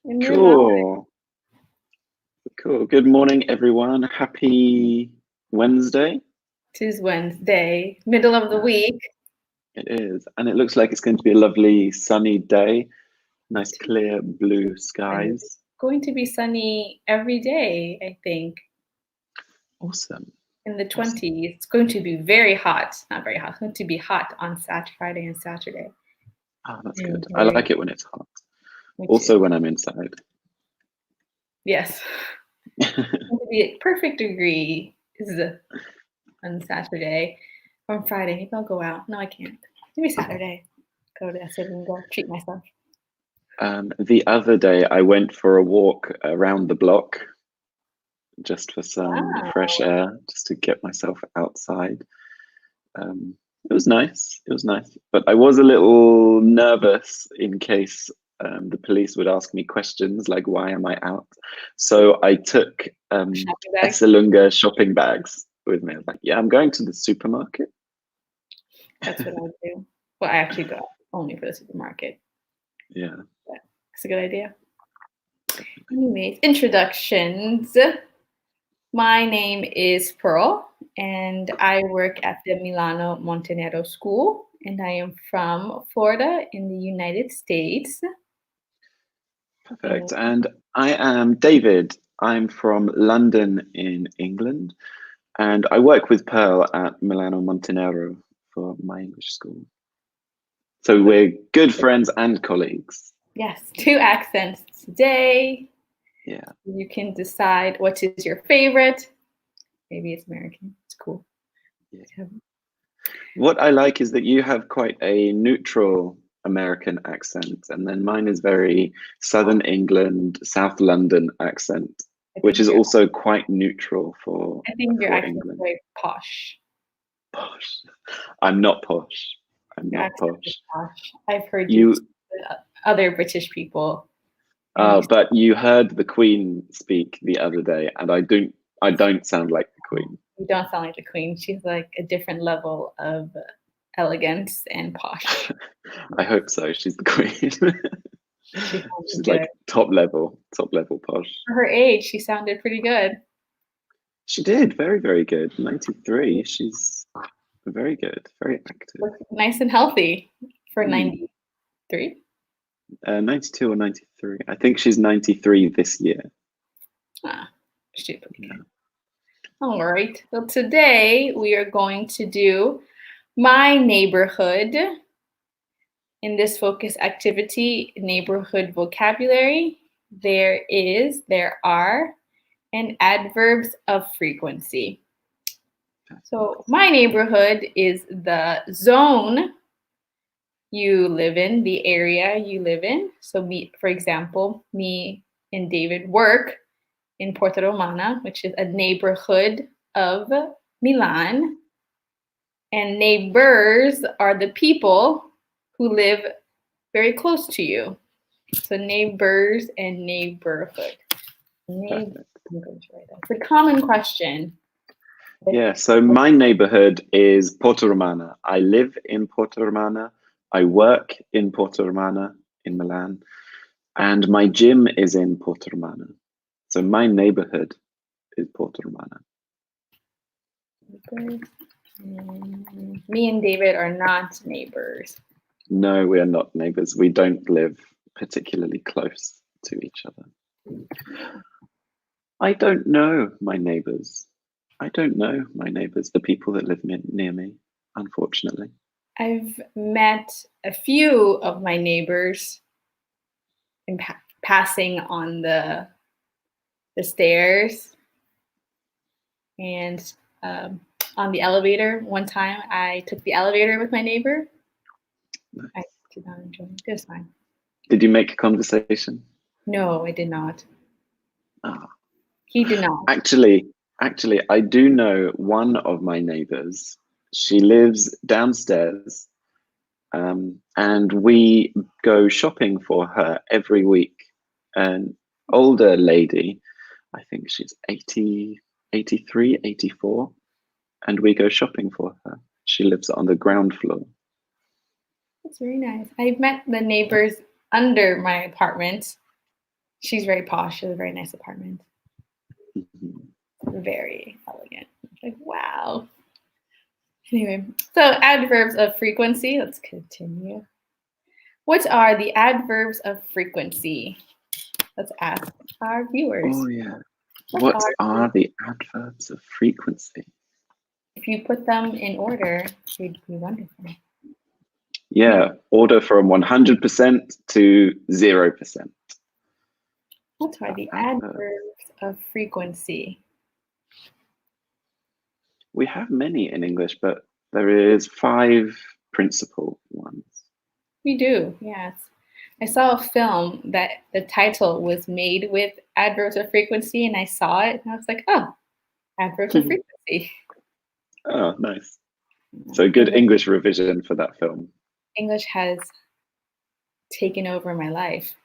in Milan. Cool. Cool. Good morning, everyone. Happy Wednesday. Tis Wednesday, middle of the Uh, week. It is. And it looks like it's going to be a lovely sunny day. Nice Tis clear blue Wednesday. skies. Going to be sunny every day, I think, Awesome. in the Awesome. 20s. It's going to be very hot. Not very hot. It's going to be hot on Friday and Saturday. Oh, that's And good. I like it when it's hot. me too. Also when I'm inside. Yes. It's going to be a perfect degree on Saturday. On Friday, maybe I'll go out. No, I can't. Maybe Saturday. Go to sit and go treat myself. The other day, I went for a walk around the block just for some Wow. fresh air, just to get myself outside. It was nice. It was nice, but I was a little nervous in case the police would ask me questions like, "Why am I out?" So I took Shopping bag. Esselunga shopping bags with me. I was like, "Yeah, I'm going to the supermarket." That's what I do. Well, I actually go only for the supermarket. Yeah. But it's a good idea. Anyways, introductions. My name is Pearl, and I work at the Milano Montenegro School, and I am from Florida in the United States. Perfect. And I am David. I'm from London in England, and I work with Pearl at Milano Montenegro for my English school. So we're good friends and colleagues. Yes, 2 accents today. Yeah. You can decide what is your favorite. Maybe it's American. It's cool. Yeah. What I like is that you have quite a neutral American accent, and then mine is very Southern England, South London accent, which is also quite neutral for I think your accent is England. very posh. Posh. I'm not posh. I'm Your not accent is posh. posh. I've heard you You, to other British people, and you but you heard the Queen speak the other day, and I don't sound like the Queen. you don't sound like the Queen. She's like a different level of elegance and posh. I hope so. She's the Queen. She sounded She's good. like top level posh. For her age, she sounded pretty good. She did very good. 93. She's very good, very active. Looked nice and healthy for Mm. 93. 92 or 93. I think she's 93 this year. Ah, she did pretty good. Yeah. All right. So today we are going to do my neighborhood. In this focus activity, neighborhood vocabulary, there are, and adverbs of frequency. So my neighborhood is the zone you live in, the area you live in. So for example, me and David work in Porta Romana, which is a neighborhood of Milan. And neighbors are the people who live very close to you. So neighbors and neighborhood. It's a common question. Yeah, so my neighborhood is Porta Romana. I live in Porta Romana. I work in Porta Romana in Milan. And my gym is in Porta Romana. So my neighborhood is Porta Romana. Me and David are not neighbors. No, we are not neighbors. We don't live particularly close to each other. I don't know my neighbors. I don't know my neighbors, the people that live near me, unfortunately. I've met a few of my neighbors in passing on the stairs and on the elevator. One time I took the elevator with my neighbor. Nice. I did not enjoy it. It was fine. Did you make conversation? No, I did not. Oh. He did not. Actually, I do know one of my neighbors. She lives downstairs, and we go shopping for her every week. An older lady, I think she's 80, 83, 84, and we go shopping for her. She lives on the ground floor. That's very nice. I've met the neighbors under my apartment. She's very posh. She has a very nice apartment. Mhm. Very elegant. Like, wow. Anyway, so adverbs of frequency. Let's continue. What are the adverbs of frequency? Let's ask our viewers. Oh yeah. What are the adverbs of frequency? If you put them in order, it'd be wonderful. Yeah, order from 100% to 0%. What are the adverbs of frequency? We have many in English, but there is 5 principal ones. We do, yes. I saw a film that the title was made with adverbs of frequency, and I saw it, and I was like, oh, adverbs of frequency. Oh, nice. So good English revision for that film. English has taken over my life.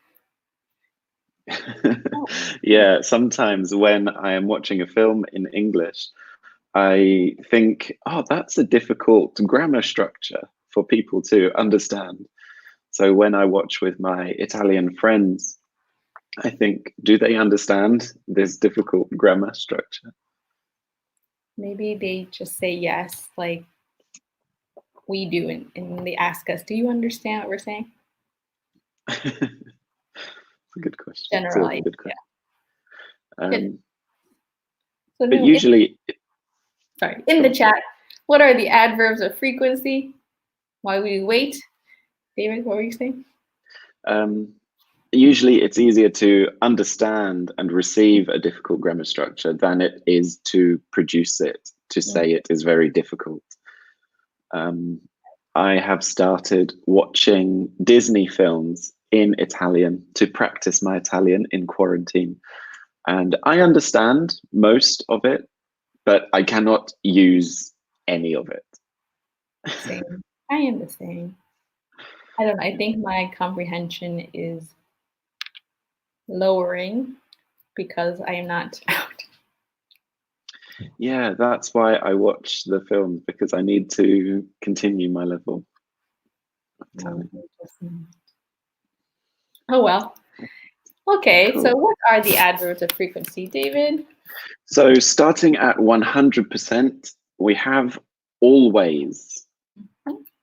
Yeah, sometimes when I am watching a film in English, I think, oh, that's a difficult grammar structure for people to understand. So when I watch with my Italian friends, I think, do they understand this difficult grammar structure? Maybe they just say yes, like we do, and they ask us, do you understand what we're saying? It's a good question. General It's a good question. Yeah. So but usually... in the chat, what are the adverbs of frequency? While we wait, David, what were you saying? Usually it's easier to understand and receive a difficult grammar structure than it is to produce it. To say it is very difficult. I have started watching Disney films in Italian to practice my Italian in quarantine. And I understand most of it, but I cannot use any of it. Same. I am the same. I don't know. I think my comprehension is lowering because I am not out. Yeah, that's why I watch the films, because I need to continue my level of Italian. Oh well. Okay, Cool. so what are the adverbs of frequency, David? So starting at 100%, we have always.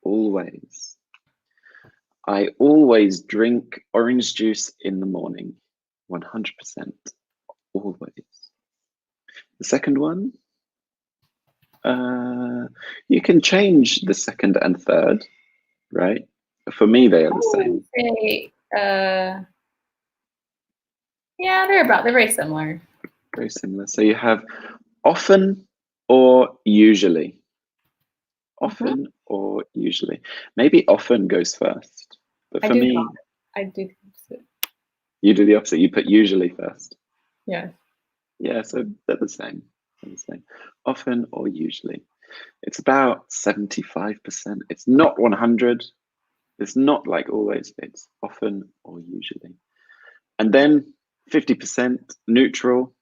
Always. I always drink orange juice in the morning. 100%. Always. The second one, you can change the second and third, right? For me, they are the same. Yeah, they're very similar. Very similar. So you have often or usually. Often or usually. Maybe often goes first. But for me, I do the opposite. You do the opposite. You put usually first. Yeah. Yeah, so they're the same. They're the same. Often or usually. It's about 75%. It's not 100. It's not like always. It's often or usually. And then 50% neutral,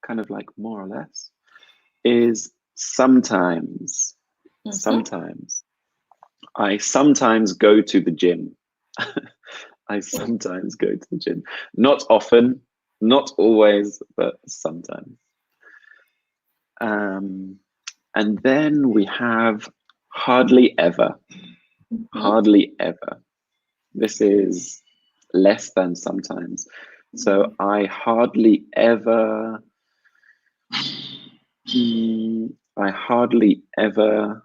kind of like more or less, is sometimes. Sometimes. I sometimes go to the gym. I sometimes go to the gym. Not often, not always, but sometimes. And then we have hardly ever. Hardly ever. This is less than sometimes. So I hardly ever. I hardly ever.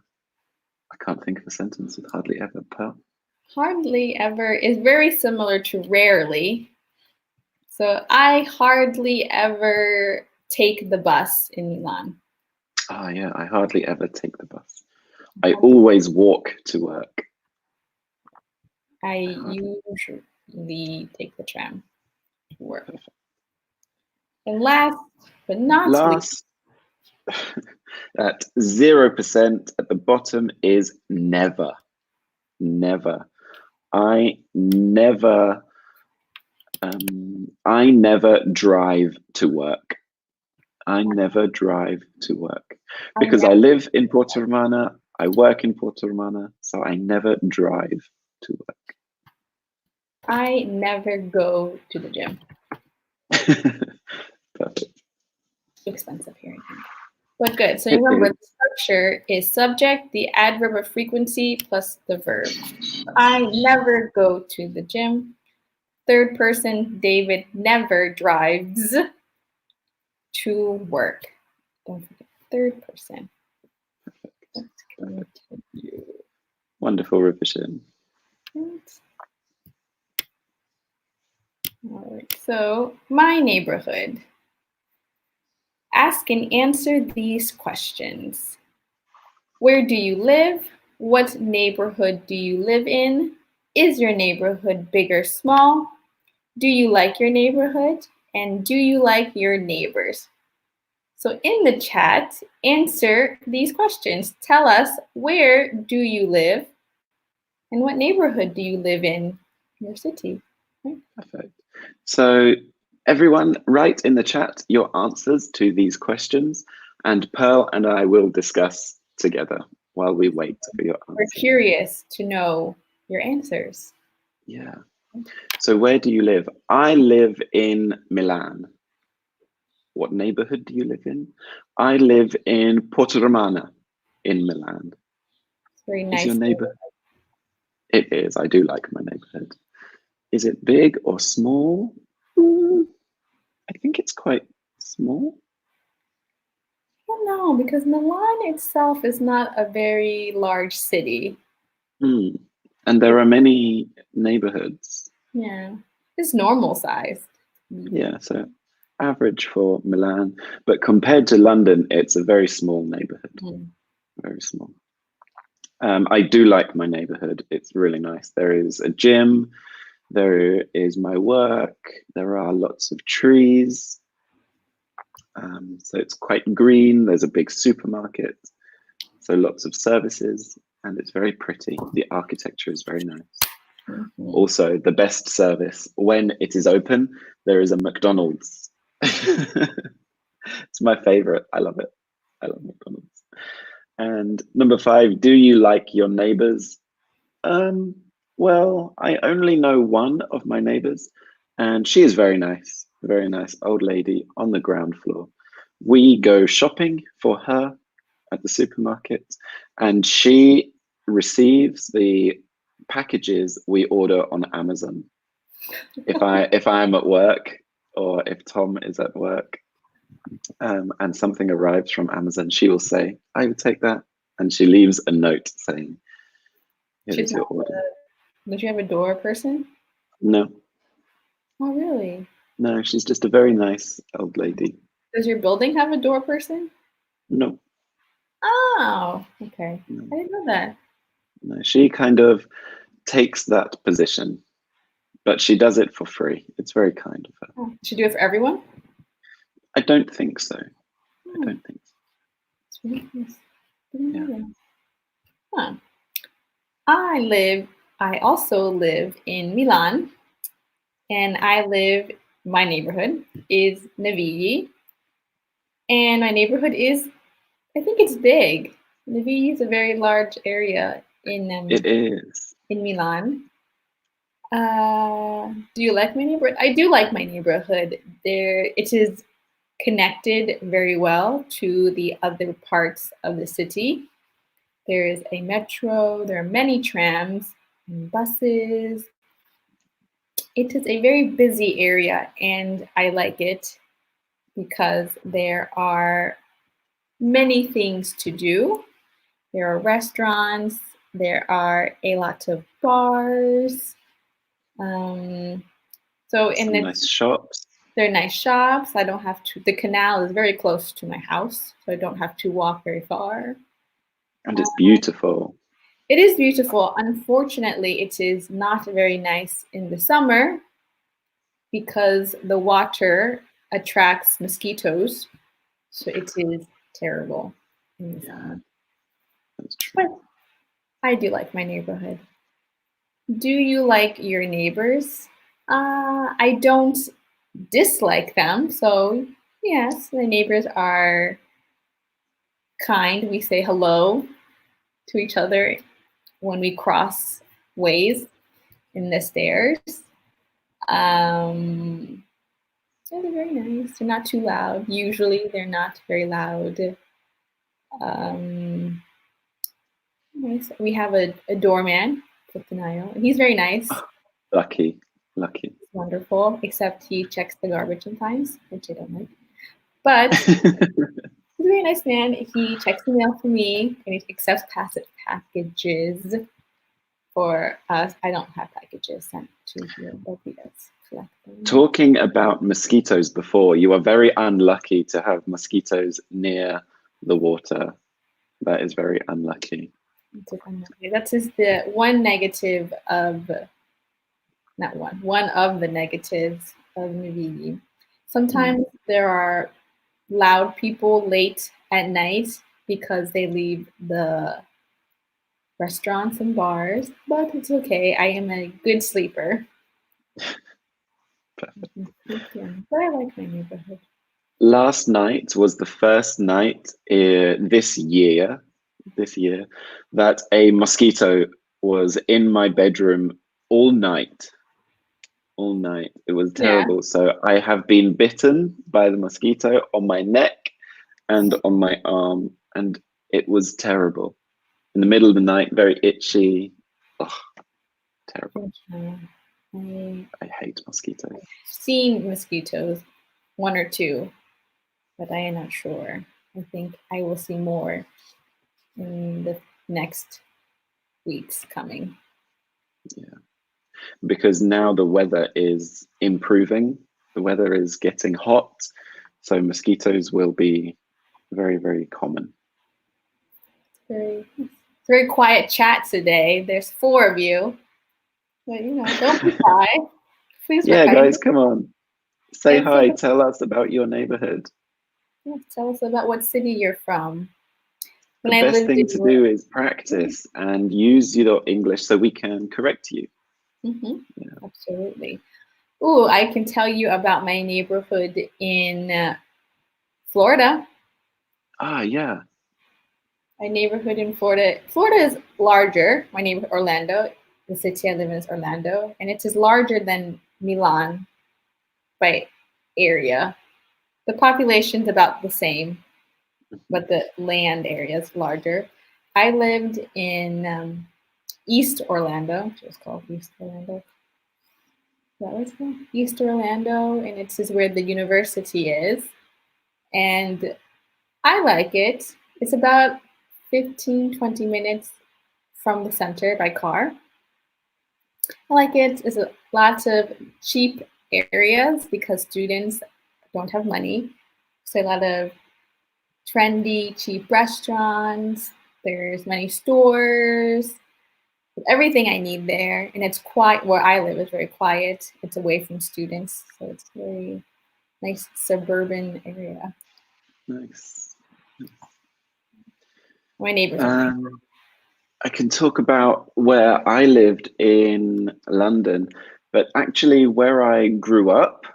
I can't think of a sentence with hardly ever. Pearl? Hardly ever is very similar to rarely. So I hardly ever take the bus in Milan. Oh yeah, I hardly ever take the bus. I always walk to work. I usually take the tram to work. Perfect. And last but not least, at 0% at the bottom is never. Never. I never drive to work. I never drive to work because I live in Porto Romana. I work in Porto Romana, so I never drive to work. I never go to the gym. Perfect. Too expensive here, I think. But good. So It remember, is. the structure is subject, the adverb of frequency plus the verb. I never go to the gym. Third person, David never drives to work. Don't forget, third person. Let's continue. Wonderful revision. All right, so my neighborhood. Ask and answer these questions. Where do you live? What neighborhood do you live in? Is your neighborhood big or small? Do you like your neighborhood? And do you like your neighbors? So in the chat, answer these questions. Tell us, where do you live? And what neighborhood do you live in your city? Right? Perfect. So everyone, write in the chat your answers to these questions, and Pearl and I will discuss together while we wait for your We're answers. curious to know your answers. Yeah. So where do you live? I live in Milan. What neighborhood do you live in? I live in Porto Romana in Milan. It's very Is nice. your neighbor? It is. I do like my neighborhood. Is it big or small? I think it's quite small. I don't know, because Milan itself is not a very large city. And there are many neighborhoods. Yeah, it's normal size. Yeah, so average for Milan. But compared to London, it's a very small neighborhood. Very small. I do like my neighborhood. It's really nice. There is a gym. There is my work. There are lots of trees. So it's quite green. There's a big supermarket. So lots of services. And it's very pretty. The architecture is very nice. Also, the best service when it is open, there is a McDonald's. It's my favorite. I love it. I love McDonald's. And number 5, do you like your neighbors? Well, I only know one of my neighbors, and she is very nice old lady on the ground floor. We go shopping for her at the supermarket, and she receives the packages we order on Amazon. If I am at work, or if Tom is at work, and something arrives from Amazon, she will say, "I would take that," and she leaves a note saying, "Here is your order." Does she have a door person? No, Oh, really? no, she's just a very nice old lady. Does your building have a door person? No, Oh, okay. no, I didn't know that. no. She kind of takes that position, but she does it for free. It's very kind of her. Oh, should do it for everyone? I don't think so. I don't think so. It's really nice. Yeah. Huh. I also live in Milan, and my neighborhood is Navigli, and my neighborhood is, I think it's big. Navigli is a very large area It is. in Milan. Do you like my neighborhood? I do like my neighborhood. It is connected very well to the other parts of the city. There is a metro, there are many trams and buses. It is a very busy area, and I like it because there are many things to do. There are restaurants, there are a lot of bars. So in Some nice shops. They're nice shops. I don't have to. The canal is very close to my house, so I don't have to walk very far. And it's beautiful. It is beautiful. Unfortunately, it is not very nice in the summer because the water attracts mosquitoes. So it is terrible in the summer. That's true. But I do like my neighborhood. Do you like your neighbors? I don't dislike them. So yes, my neighbors are kind. We say hello to each other when we cross ways in the stairs. Um, Yeah, they're very nice. They're not too loud. Usually, they're not very loud. Um, nice. We have a doorman, Putinayo, and he's very nice. Lucky, lucky. Wonderful, except he checks the garbage sometimes, which I don't like. But he's a very nice man. He checks the mail for me and he accepts packages for us. I don't have packages sent to here, but he does collect them. Talking about mosquitoes before, you are very unlucky to have mosquitoes near the water. That is very unlucky. That is the one negative of, not one of the negatives of Navigi. Sometimes there are loud people late at night because they leave the restaurants and bars, but it's okay. I am a good sleeper. Yeah, but I like my neighborhood. Last night was the first night this year, that a mosquito was in my bedroom all night. All night. It was Yeah, terrible. So I have been bitten by the mosquito on my neck and on my arm, and it was terrible. In the middle of the night, very itchy. Ugh, terrible. I've I hate mosquitoes. seen mosquitoes, one or two, but I am not sure. I think I will see more in the next weeks coming. Yeah. Because now the weather is improving. The weather is getting hot. So mosquitoes will be very, very common. Very quiet chat today. There's four of you, but don't be shy. Please Yeah, remind guys, me. come on. Say And hi. Tell us about your neighborhood. tell us about what city you're from. The When I best lived in thing to do is practice and use your English so we can correct you. Mhm, Yeah. absolutely. Ooh, I can tell you about my neighborhood in Florida. Ah, yeah. My neighborhood in Florida. Florida is larger. My neighborhood, Orlando. The city I live in is Orlando, and it is larger than Milan by area. The population's about the same, but the land area is larger. I lived in East Orlando, which is called East Orlando. That was called East Orlando, and it's is where the university is. And I like it. It's about 15-20 minutes from the center by car. I like it. It's a lots of cheap areas because students don't have money. So a lot of trendy, cheap restaurants. There's many stores. Everything I need there, and it's quiet. Where I live is very quiet. It's away from students, so it's very nice suburban area. Nice. My neighbors are nice. Um, I can talk about where I lived in London, but actually where I grew up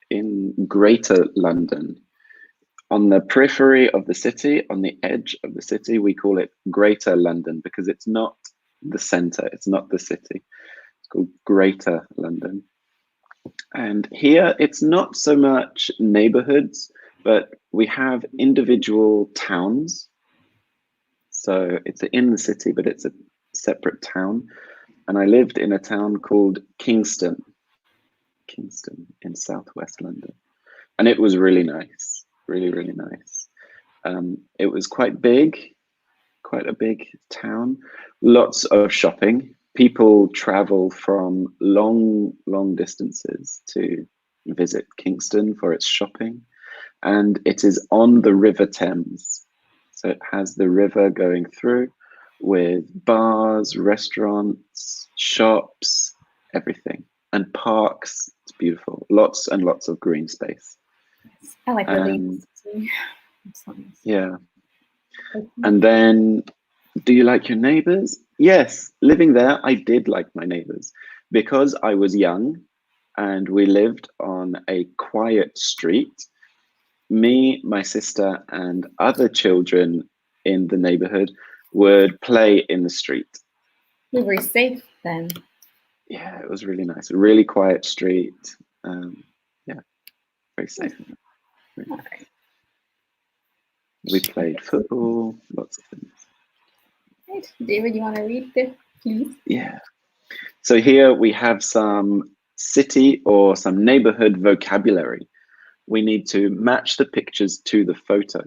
in Greater London, on the periphery of the city, on the edge of the city, we call it Greater London because it's not the center, it's not the city. It's called Greater London. And here it's not so much neighborhoods, but we have individual towns. So it's in the city, but it's a separate town. And I lived in a town called Kingston in southwest London. And it was really nice, really, really nice. It was quite big, quite a big town, lots of shopping. People travel from long, long distances to visit Kingston for its shopping. And it is on the River Thames. So it has the river going through with bars, restaurants, shops, everything, and parks. It's beautiful. Lots and lots of green space. I like the And lazy. It's nice. yeah. And then, do you like your neighbors? Yes, living there, I did like my neighbors because I was young and we lived on a quiet street. Me, my sister, and other children in the neighborhood would play in the street. You're very safe then. Yeah, it was really nice. A really quiet street. Yeah, very safe. All right. We played football, lots of things. Right. David, you want to read this, please? Yeah. So here we have some city or some neighborhood vocabulary. We need to match the pictures to the photo.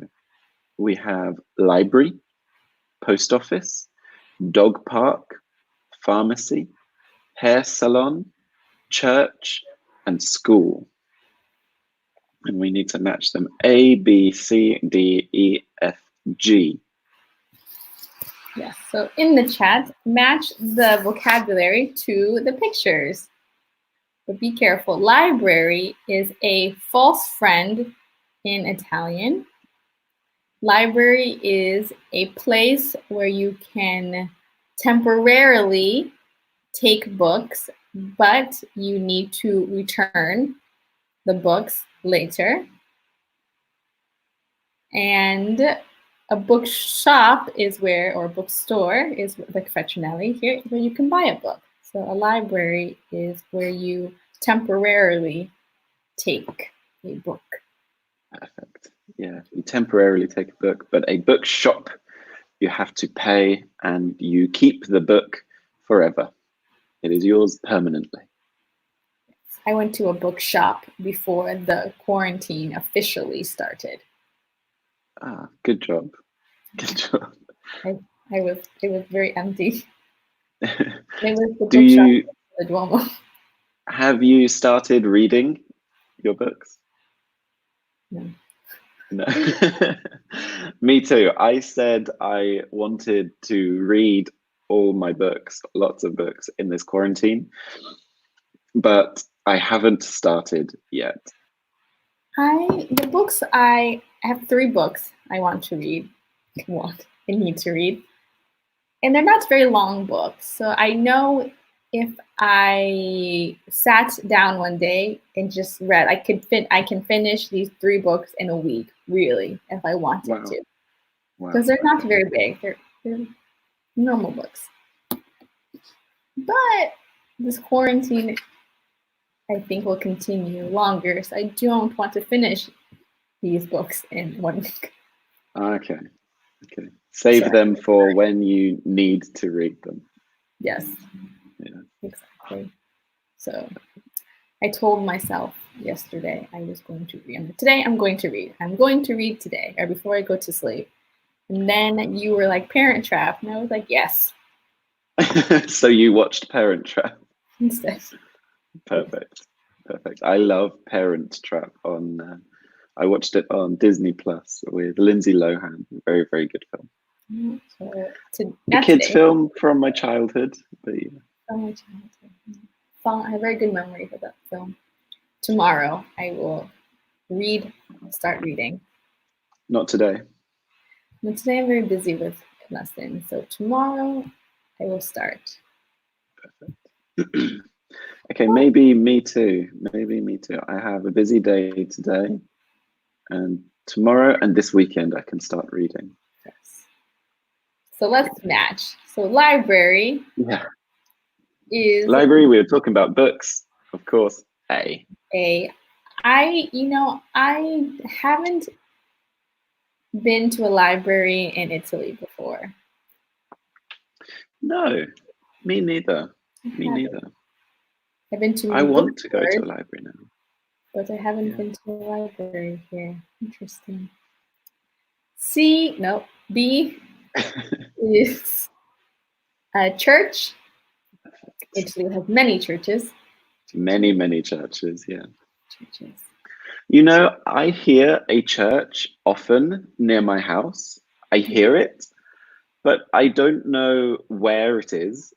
We have library, post office, dog park, pharmacy, hair salon, church, and school. And we need to match them A, B, C, D, E, F, G. Yes. So in the chat, match the vocabulary to the pictures. But be careful. Library is a false friend in Italian. Library is a place where you can temporarily take books, but you need to return the books later. And a bookshop is where, or bookstore is like Fetchinelli here, where you can buy a book. So a library is where you temporarily take a book. Perfect. Yeah, you temporarily take a book, but a bookshop, you have to pay and you keep the book forever. It is yours permanently. I went to a bookshop before the quarantine officially started. Ah, good job. Good job. It was very empty. It was the Do bookshop you at the Duomo. have you started reading your books? No. No. Me too. I said I wanted to read all my books, lots of books in this quarantine, but I haven't started yet. I have 3 books I want to read. I need to read. And they're not very long books. So I know if I sat down one day and just read, I can finish these 3 books in a week, really, if I wanted Wow. to. Wow. Because they're not very big. They're normal books. But this quarantine, I think, will continue longer. So I don't want to finish these books in 1 week. Okay. Okay. Save them for when you need to read them. Yes. Yeah. Exactly. So I told myself yesterday I was going to read. Today I'm going to read. I'm going to read today or before I go to sleep. And then you were like, Parent Trap. And I was like, yes. So you watched Parent Trap. Instead. Perfect. Perfect. I love Parent Trap on I watched it on Disney Plus with Lindsay Lohan. Very, very good film. So A kid's film from my childhood. But yeah. From my childhood. I have a very good memory for that film. Tomorrow I will start reading. Not today. But today I'm very busy with lessons. So tomorrow I will start. Perfect. Okay, maybe me too. Maybe me too. I have a busy day today, and tomorrow and this weekend I can start reading. Yes. So let's match. So library. Yeah. Is library. We were talking about books, of course. I haven't been to a library in Italy before. No, me neither. Me neither. I've been to. I want to go to a library now, but I haven't been to a library here. Interesting. C, no, B is a church. Italy has many churches. Many churches. Yeah. Churches. You know, I hear a church often near my house. I hear it, but I don't know where it is.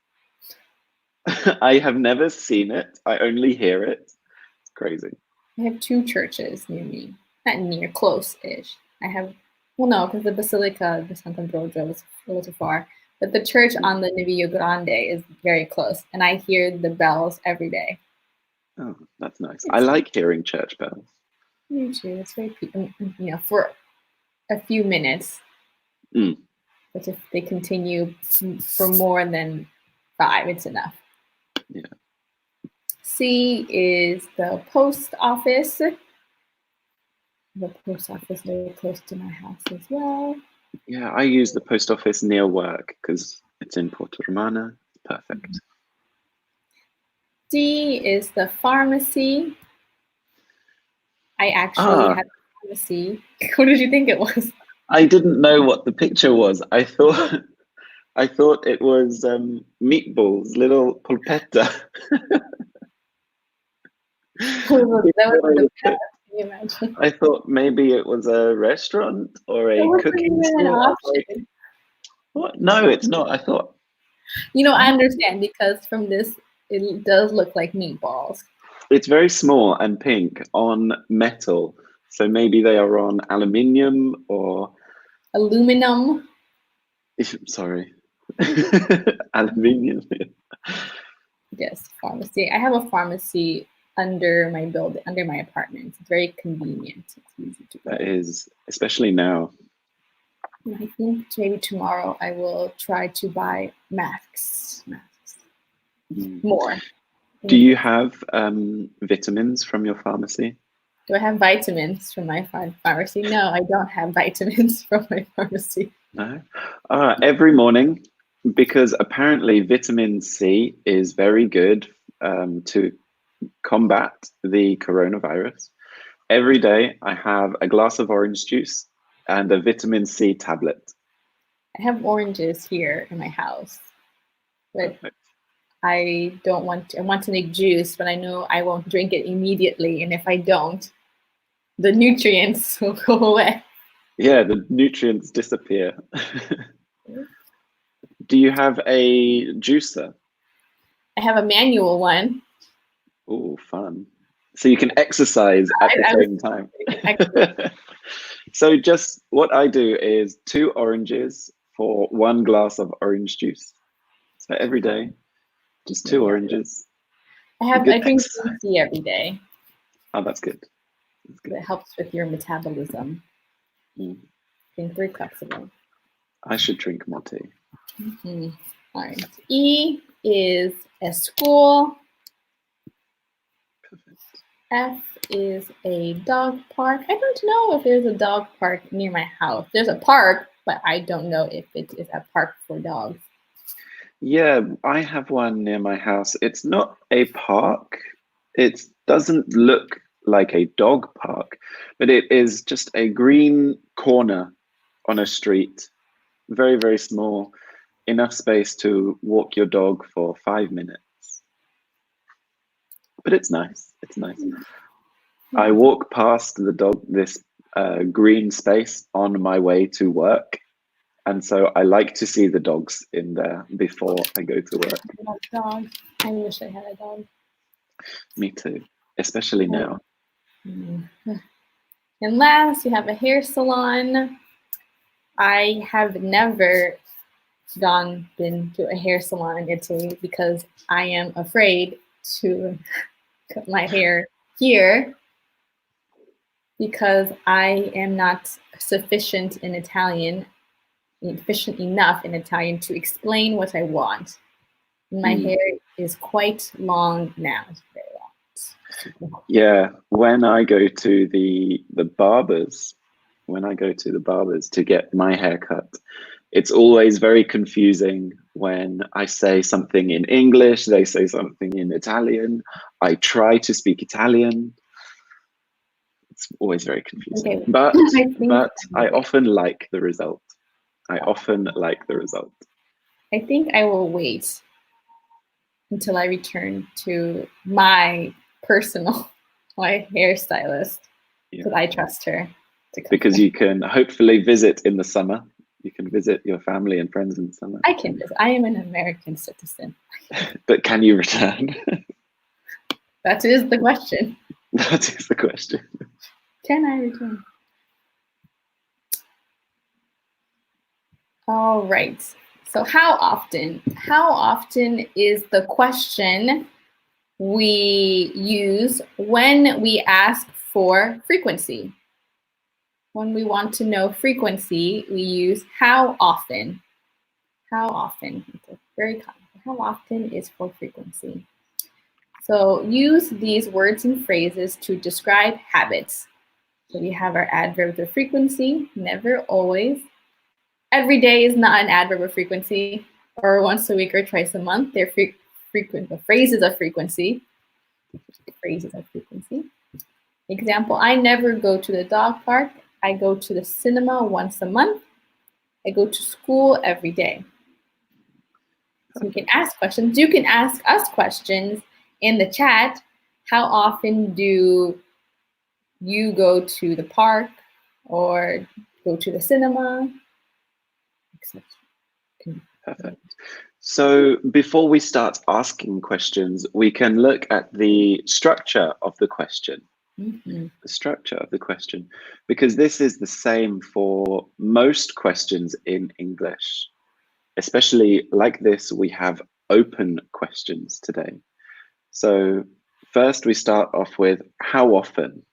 I have never seen it. I only hear it. It's crazy. I have 2 churches near me. Not near, close-ish. I have, well, no, because the Basilica of Sant'Ambrogio is a little far. But the church on the Navio Grande is very close, and I hear the bells every day. Oh, that's nice. I like hearing church bells. Me too. It's very, for a few minutes. Mm. But if they continue for more than 5, it's enough. Yeah. C is the post office. The post office very close to my house as well. Yeah, I use the post office near work because it's in Porto Romana. Perfect. D is the pharmacy. I actually Ah, had a pharmacy. What did you think it was? I didn't know what the picture was. I thought I thought it was meatballs, little polpetta. That was in the past. Can you imagine? I thought maybe it was a restaurant or That a wasn't cooking even an school. I was like, option. what? No, it's not. I thought, I oh, understand because from this, it does look like meatballs. it's very small and pink on metal. So maybe they are on aluminium or, Aluminum. sorry, aluminium. Yes, pharmacy. I have a pharmacy under my building, under my apartment. It's very convenient. It's easy to That go. is, especially now. And I think maybe tomorrow I will try to buy masks. Mm. More. Do you have vitamins from your pharmacy? Do I have vitamins from my pharmacy? No, I don't have vitamins from my pharmacy. No. Every morning, because apparently vitamin C is very good to combat the coronavirus. Every day, I have a glass of orange juice and a vitamin C tablet. I have oranges here in my house, but Perfect. I don't want to. I want to make juice, but I know I won't drink it immediately. And if I don't, the nutrients will go away. Yeah, the nutrients disappear. Do you have a juicer? I have a manual one. Oh, fun. So you can exercise at the I same time. was So just what I do is 2 oranges for 1 glass of orange juice. So every day, just two yeah. oranges. I Good drink exercise. green tea every day. Oh, that's good. That's good. It helps with your metabolism. Mm. Drink 3 cups of it. I should drink more tea. Mm-hmm. All right. E is a school. Perfect. F is a dog park. I don't know if there's a dog park near my house. There's a park, but I don't know if it is a park for dogs. Yeah, I have one near my house. It's not a park. It doesn't look like a dog park, but it is just a green corner on a street. Very, very small, enough space to walk your dog for 5 minutes. But it's nice. It's nice. I walk past the dog, this green space on my way to work. And so I like to see the dogs in there before I go to work. I love dogs. I wish I had a dog. Me too, especially now. Mm. And last, you have a hair salon. I have never been to a hair salon in Italy because I am afraid to cut my hair here because I am not sufficient in Italian, efficient enough in Italian to explain what I want. My Mm. hair is quite long now. It's very long. Super long. Yeah, when I go to the barbers, when I go to the barbers to get my hair cut, it's always very confusing when I say something in English, they say something in Italian. I try to speak Italian. It's always very confusing. Okay, But I think I often like the result. I often like the result. I will wait until I return to my personal my hairstylist Yeah. because I trust her to cut Because my. you can hopefully visit in the summer. You can visit your family and friends in the summer. I can visit. I am an American citizen. But can you return? That is the question. That is the question. Can I return? All right. So how often? How often is the question we use when we ask for frequency? When we want to know frequency, we use how often. How often? It's very common. How often is for frequency. So use these words and phrases to describe habits. So we have our adverbs of frequency, never, always. Every day is not an adverb of frequency, or once a week or twice a month. They're frequent, the phrases of frequency. Phrases of frequency. Example, I never go to the dog park. I go to the cinema once a month. I go to school every day. So you can ask questions. You can ask us questions in the chat. How often do you go to the park or go to the cinema? Perfect. So before we start asking questions, we can look at the structure of the question. The structure of the question, because this is the same for most questions in English. Especially like this, we have open questions today. So first we start off with how often?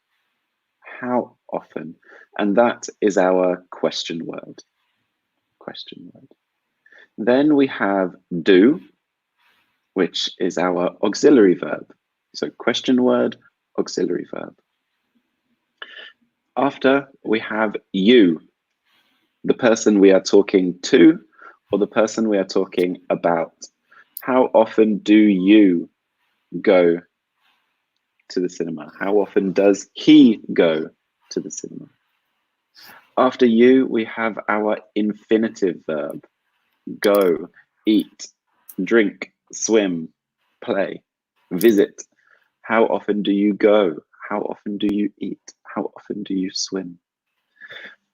How often? And that is our question word. Question word. Then we have do, which is our auxiliary verb. So question word, auxiliary verb. After we have you, the person we are talking to or the person we are talking about. How often do you go to the cinema? How often does he go to the cinema? After you, we have our infinitive verb. Go, eat, drink, swim, play, visit. How often do you go? How often do you eat? How often do you swim?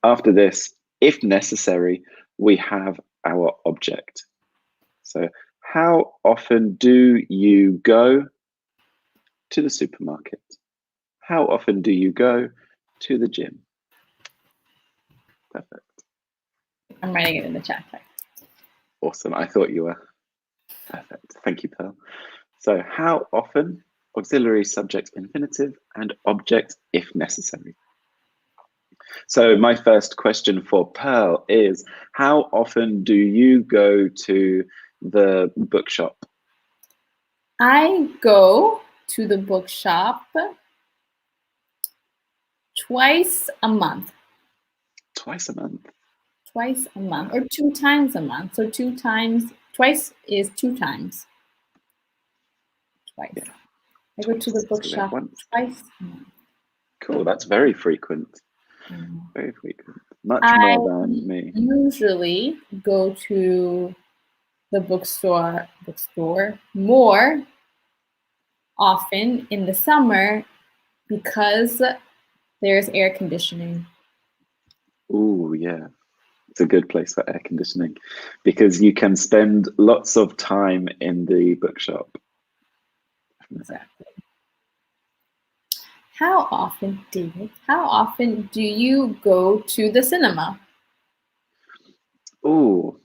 After this, if necessary, we have our object. So how often do you go to the supermarket? How often do you go to the gym? Perfect. I'm writing it in the chat. Awesome. I thought you were. Perfect. Thank you, Pearl. So how often, auxiliary subject infinitive, and object if necessary. So my first question for Pearl is, how often do you go to the bookshop? I go to the bookshop twice a month. Twice a month. Twice a month, or 2 times a month. So 2 times, twice is 2 times. Twice. Yeah. I go to the bookshop twice a month. Cool, that's very frequent. Very frequent. Much I more than me. usually go to the bookstore more often in the summer because there's air conditioning. Ooh, yeah. It's a good place for air conditioning because you can spend lots of time in the bookshop. Exactly. How often, David, how often do you go to the cinema? Ooh.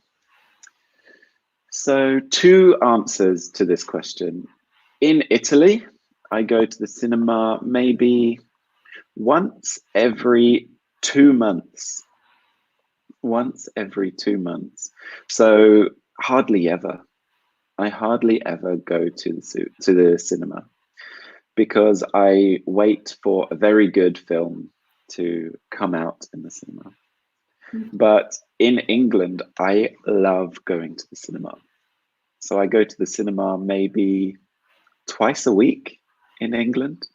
So 2 answers to this question. In Italy, I go to the cinema maybe once every 2 months. Once every 2 months. So hardly ever. I hardly ever go to the cinema because I wait for a very good film to come out in the cinema. But in England, I love going to the cinema. So I go to the cinema maybe twice a week in England.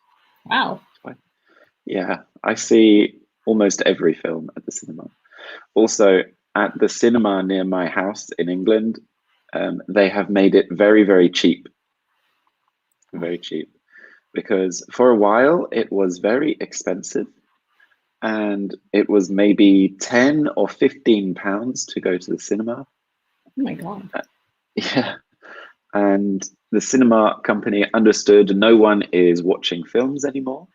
Wow. Yeah, I see almost every film at the cinema. Also, at the cinema near my house in England, they have made it very, very cheap. Very cheap. Because for a while it was very expensive and it was maybe 10 or 15 pounds to go to the cinema. Oh my God. Yeah. And the cinema company understood no one is watching films anymore.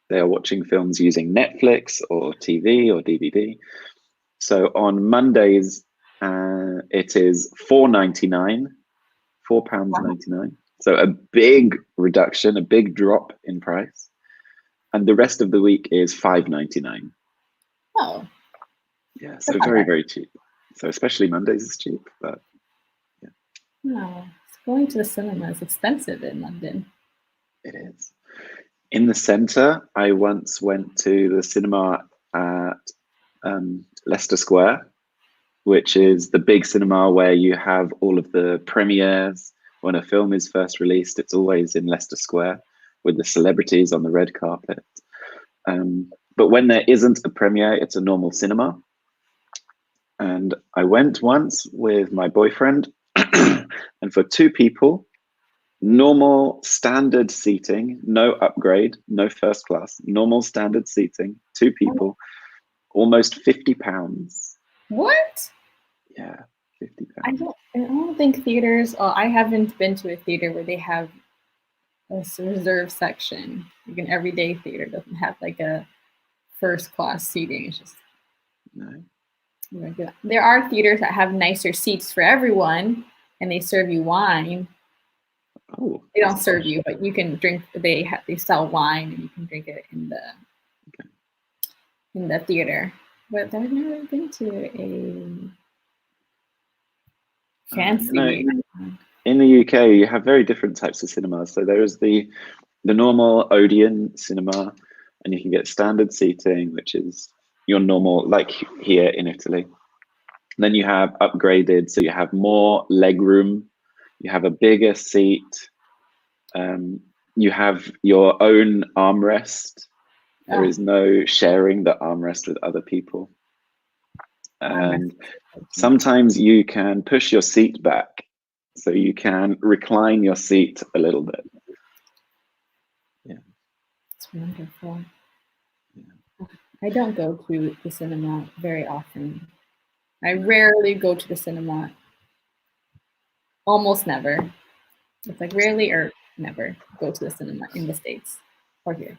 They are watching films using Netflix or TV or DVD. So on Mondays, it is £4.99, £4.99. So a big reduction, a big drop in price. And the rest of the week is £5.99. Oh. Yeah, so very, very cheap. So especially Mondays is cheap, but yeah. No, going to the cinema is expensive in London. It is. In the center, I once went to the cinema at Leicester Square, which is the big cinema where you have all of the premieres. When a film is first released, it's always in Leicester Square with the celebrities on the red carpet. But when there isn't a premiere, it's a normal cinema. And I went once with my boyfriend, and for two people, normal standard seating, no upgrade, no first class, normal standard seating, two people, almost £50. What? Yeah, £50. I don't think theaters. I haven't been to a theater where they have a reserve section. Like an everyday theater doesn't have like a first class seating. It's just No. regular. There are theaters that have nicer seats for everyone, and they serve you wine. Oh, They don't serve you, but you can drink. They sell wine, and you can drink it in the theater. But I've never been to a fancy. no, in the UK, you have very different types of cinemas. So there is the normal Odeon cinema, and you can get standard seating, which is your normal, like here in Italy. And then you have upgraded, so you have more leg room, you have a bigger seat, you have your own armrest. There is no sharing the armrest with other people. And sometimes you can push your seat back, so you can recline your seat a little bit. Yeah. It's wonderful. Yeah. I don't go to the cinema very often. I rarely go to the cinema. Almost never. It's like rarely or never go to the cinema in the States or here.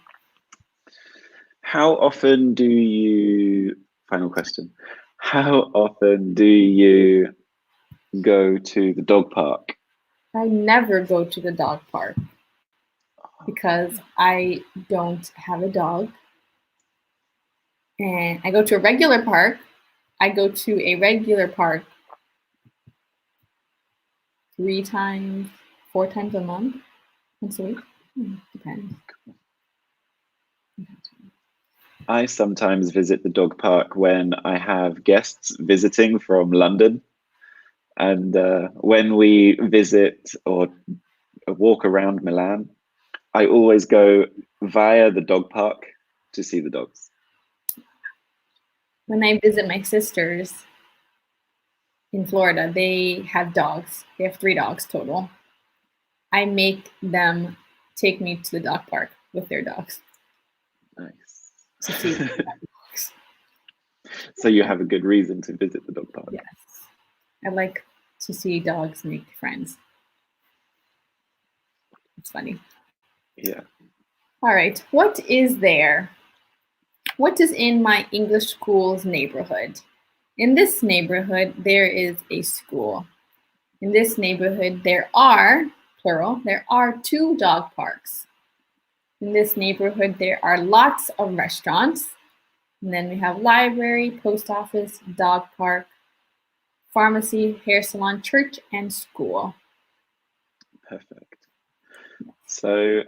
How often do you, final question, how often do you go to the dog park? I never go to the dog park because I don't have a dog. And I go to a regular park. I go to a regular park 3 times, 4 times a month, once a week. Depends. I sometimes visit the dog park when I have guests visiting from London. And when we visit or walk around Milan, I always go via the dog park to see the dogs. When I visit my sisters in Florida, they have dogs. They have 3 dogs total. I make them take me to the dog park with their dogs. Nice. To see the dogs. So you have a good reason to visit the dog park. Yes. I like to see dogs make friends. It's funny. Yeah. All right. What is there? What is in my English school's neighborhood? In this neighborhood, there is a school. In this neighborhood, there are, plural, there are 2 dog parks. In this neighborhood, there are lots of restaurants. And then we have library, post office, dog park, pharmacy, hair salon, church, and school. Perfect. So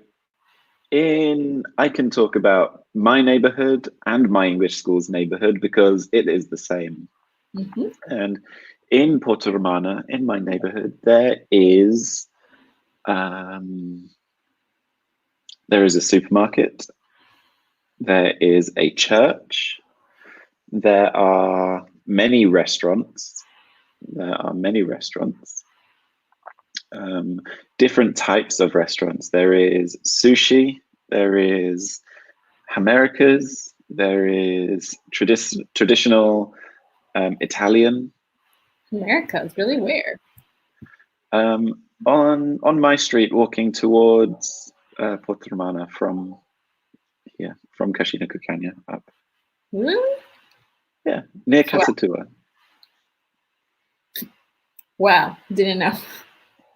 I can talk about my neighborhood and my English school's neighborhood because it is the same. Mm-hmm. And in Porto Romana, in my neighborhood, there is a supermarket, there is a church, there are many restaurants. Different types of restaurants. There is sushi, there is Americas, there is traditional Italian. America is really weird. On my street, walking towards Porto Romana from Cascina Cucagna up. Really? Yeah, near Casa Tua. Wow, didn't know.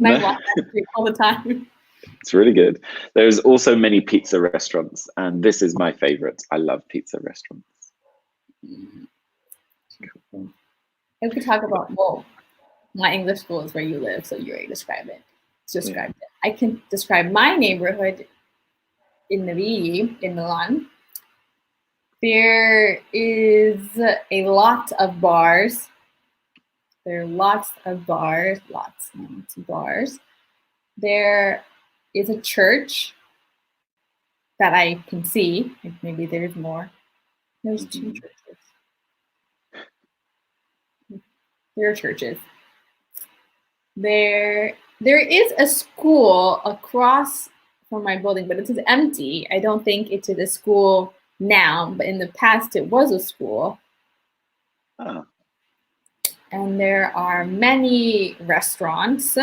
I walk that street all the time. It's really good. There's also many pizza restaurants, and this is my favorite. I love pizza restaurants. If we talk about, my English school is where you live, so you already described it. I can describe my neighborhood in Navigli, in Milan, there is a lot of bars. There are lots of bars, lots and lots of bars. There is a church that I can see. Maybe there's more. There's two churches. There are churches. There is a school across from my building, but it is empty. I don't think it's a school now, but in the past it was a school. Oh. And there are many restaurants.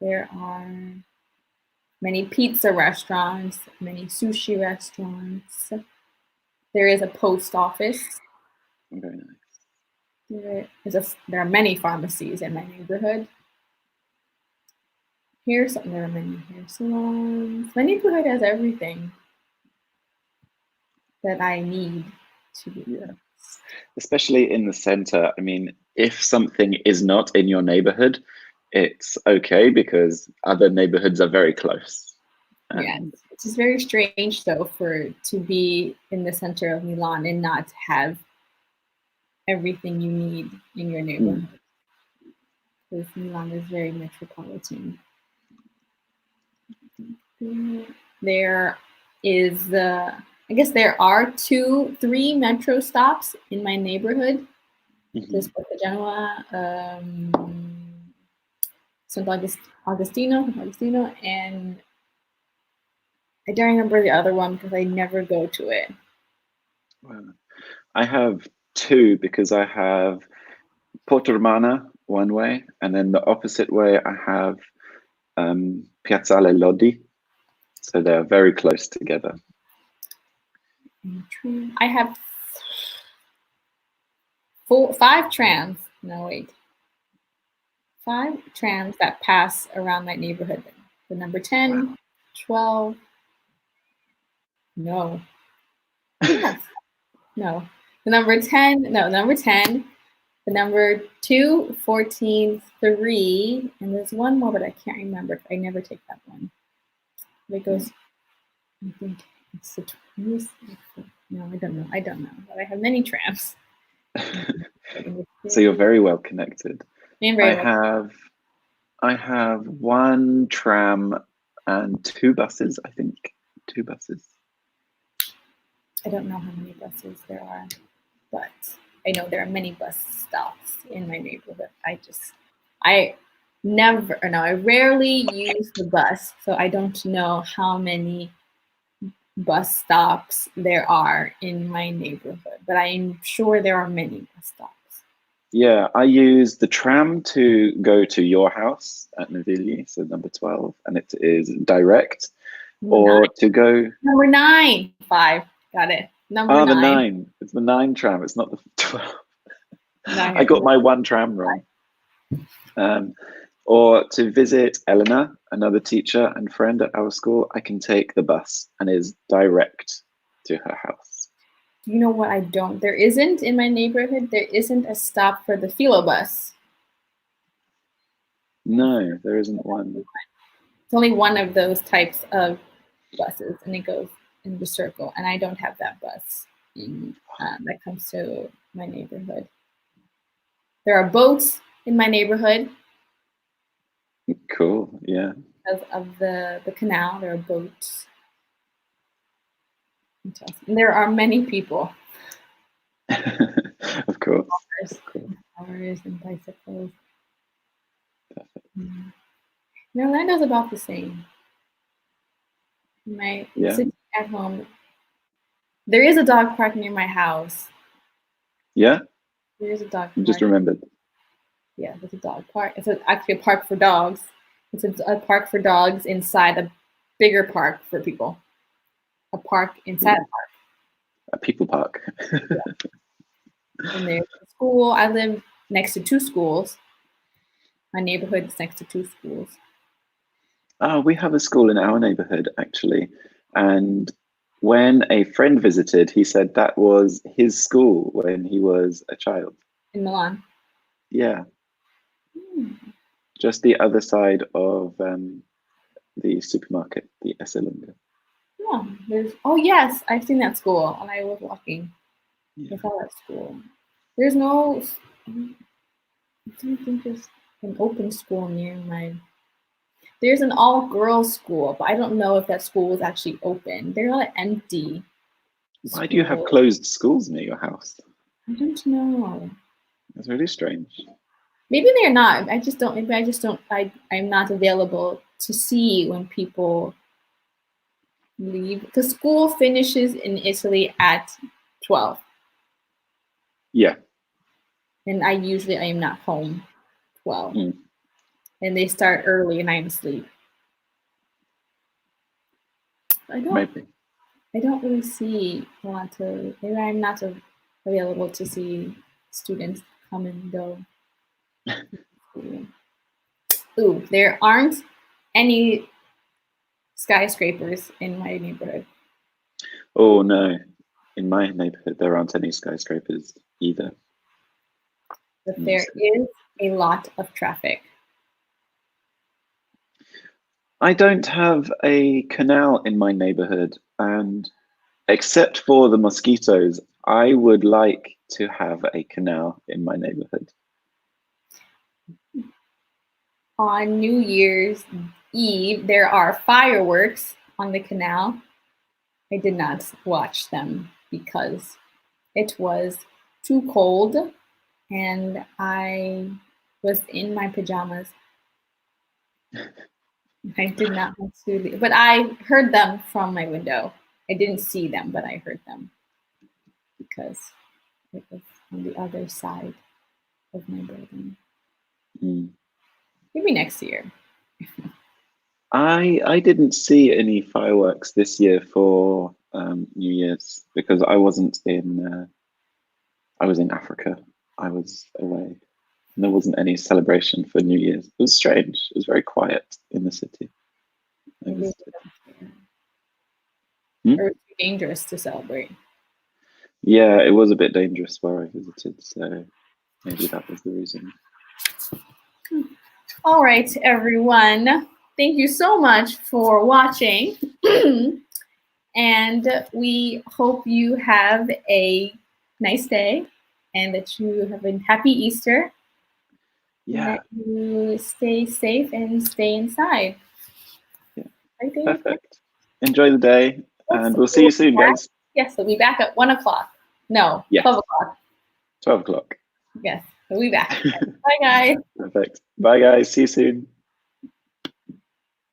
There are many pizza restaurants, many sushi restaurants. There is a post office. Very nice. There are many pharmacies in my neighborhood. There are many hair salons. My neighborhood has everything that I need to be. Yeah. Especially in the center. I mean, if something is not in your neighborhood, it's okay because other neighborhoods are very close. Yeah, it's just very strange though to be in the center of Milan and not have everything you need in your neighborhood. Because Milan is very metropolitan. There is I guess there are 3 metro stops in my neighborhood. There's Genoa, Agostino, and I don't remember the other one because I never go to it. Well, I have 2 because I have Porta Romana one way, and then the opposite way I have Piazzale Lodi. So they're very close together. I have 5 trams. No, wait. 5 trams that pass around my neighborhood. The number 10, wow. 12. No. Yes. No. The number 10. No, number 10. The number 2, 14, 3. And there's one more, but I can't remember. I never take that one. It goes, I think it's the 20th. No, I don't know. But I have many trams. So you're very well connected. I have 1 tram and 2 buses, I think. 2 buses. I don't know how many buses there are, but I know there are many bus stops in my neighborhood. I rarely use the bus, so I don't know how many bus stops there are in my neighborhood, but I'm sure there are many bus stops. Yeah, I use the tram to go to your house at Navigli, so number 12, and it is direct. Or to go... Number 9. 5. Got it. Number 9. The 9. It's the 9 tram. It's not the 12. I got my 1 tram wrong. Or to visit Elena, another teacher and friend at our school, I can take the bus and is direct to her house. You know what? There isn't in my neighborhood, there isn't a stop for the Philo bus. No, there isn't one. It's only one of those types of buses, and it goes in the circle, and I don't have that bus that comes to my neighborhood. There are boats in my neighborhood. Cool, yeah. Because of the canal, there are boats. And there are many people. Of course. Cars and bicycles. Orlando's about the same. Sitting at home. There is a dog park near my house. Yeah? There is a dog park. Just remembered. Yeah, there's a dog park. It's actually a park for dogs. It's a park for dogs inside a bigger park for people. A park inside a park. A people park. Yeah. And there's a school. I live next to 2 schools. My neighborhood is next to 2 schools. Oh, we have a school in our neighborhood, actually. And when a friend visited, he said that was his school when he was a child. In Milan? Yeah. Just the other side of the supermarket, the Esselunga. Yeah, there's. Oh yes, I've seen that school when I was walking. I Yeah. saw that school. There's no. I don't think there's an open school near my. There's an all-girls school, but I don't know if that school was actually open. They're not empty Why do you have school. closed schools near your house? I don't know. That's really strange. Maybe they're not. I just don't. Maybe I just don't. I'm not available to see when people leave because school finishes in Italy at 12, Yeah. and I am not home 12, Mm, and they start early, and I'm asleep. I don't. maybe. I don't really see a lot of. Maybe I'm not available to see students come and go. Ooh, there aren't any skyscrapers in my neighborhood. Oh no. In my neighborhood, there aren't any skyscrapers either. But Let me there see. is a lot of traffic. I don't have a canal in my neighborhood, and except for the mosquitoes, I would like to have a canal in my neighborhood. On New Year's Eve, there are fireworks on the canal. I did not watch them because it was too cold and I was in my pajamas. I did not want to leave, but I heard them from my window. I didn't see them, but I heard them because it was on the other side of my building. Mm. Maybe next year. I didn't see any fireworks this year for New Year's because I was in Africa. I was away. And there wasn't any celebration for New Year's. It was strange. It was very quiet in the city I Maybe visited. or Hmm? it's too dangerous to celebrate. Yeah, it was a bit dangerous where I visited, so maybe that was the reason. All right, everyone. Thank you so much for watching. And we hope you have a nice day and that you have a happy Easter and Yeah, that you stay safe and stay inside. yeah, Right, Dave? perfect. Enjoy the day, Yes, and we'll see you soon, guys. yes, we'll be back at 1 o'clock. No, Yes, 12 o'clock. 12 o'clock. Yes, we'll be back. Bye, guys. Perfect. Bye, guys. See you soon.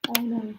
Oh, no.